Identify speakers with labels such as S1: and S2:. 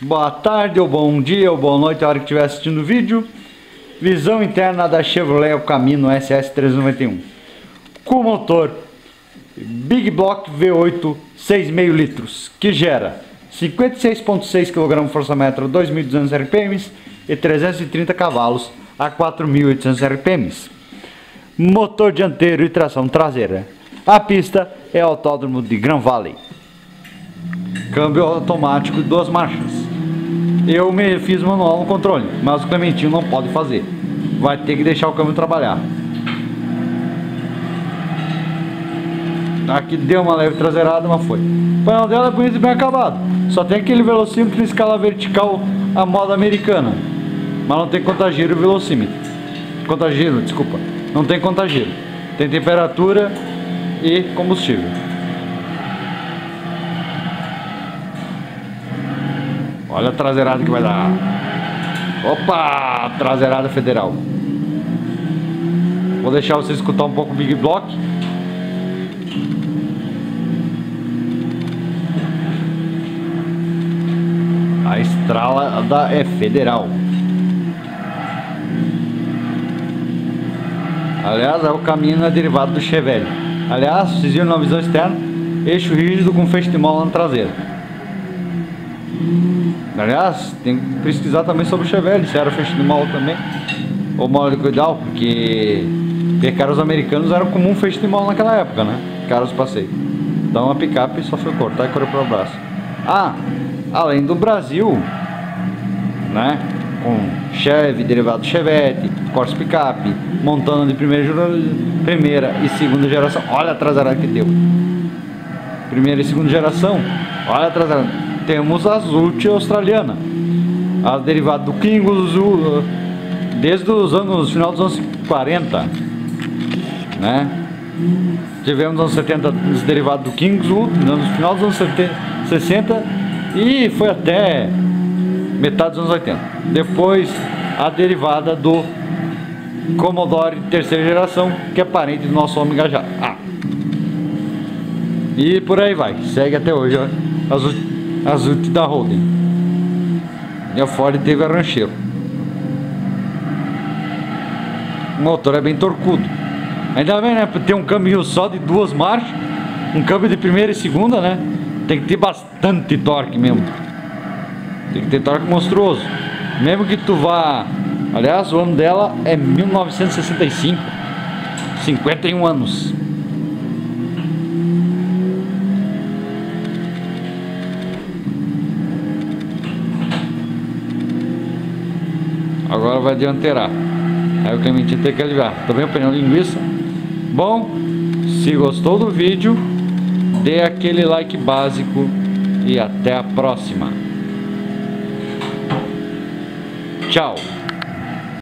S1: Boa tarde, ou bom dia, ou boa noite, a hora que estiver assistindo o vídeo. Visão interna da Chevrolet Camino SS391 com motor Big Block V8 6,5 litros, que gera 56,6 kg força-metro, 2.200 RPM e 330 cavalos a 4.800 RPM. Motor dianteiro e tração traseira. A pista é Autódromo de Grand Valley. Câmbio automático de 2 marchas. Eu me fiz manual no controle, mas o Clementinho não pode fazer. Vai ter que deixar o câmbio trabalhar. Aqui deu uma leve traseirada, mas foi. O painel dela é bonito e bem acabado. Só tem aquele velocímetro em escala vertical, a moda americana. Mas não tem contagiro e velocímetro. Contagiro, desculpa. Não tem contagiro. Tem temperatura e combustível. Olha a traseirada que vai dar. Opa! Traseirada federal. Vou deixar você escutar um pouco o Big Block. A estrada é federal. Aliás, o Camino é derivado do Chevelle. Aliás, vocês viram na visão externa, eixo rígido com feixe de mola na traseira. Aliás, tem que pesquisar também sobre o Chevelle, se era feixe de mola também, ou mola liquidal, porque carros americanos eram comum feixe de mola naquela época, né? Carros passeio. Então a picape só foi cortar e correu para o braço. Ah, além do Brasil, né? Com Chevy, derivado Chevette, Corsa picape, Montana de primeira e segunda geração. Olha a traseirada que deu. Primeira e segunda geração. Olha a traseirada. Temos a Zult australiana, a derivada do Kingus, desde os anos, final dos anos 40, né? Tivemos nos anos 70 os derivados do Kingus, no final dos anos 60 e foi até metade dos anos 80. Depois a derivada do Commodore terceira geração, que é parente do nosso Ômega já. E por aí vai, segue até hoje a Zult da Holden. E a Ford teve a Rancheiro. O motor é bem torcudo. Ainda bem, né? Ter um câmbio só de 2 marchas, um câmbio de primeira e segunda, né? Tem que ter bastante torque mesmo. Tem que ter torque monstruoso. Mesmo que tu vá... Aliás, o ano dela é 1965. 51 anos. Agora vai dianteirar. Aí o Clementinho tem que aliviar. Também o pneu linguiça. Bom, se gostou do vídeo, dê aquele like básico e até a próxima. Tchau.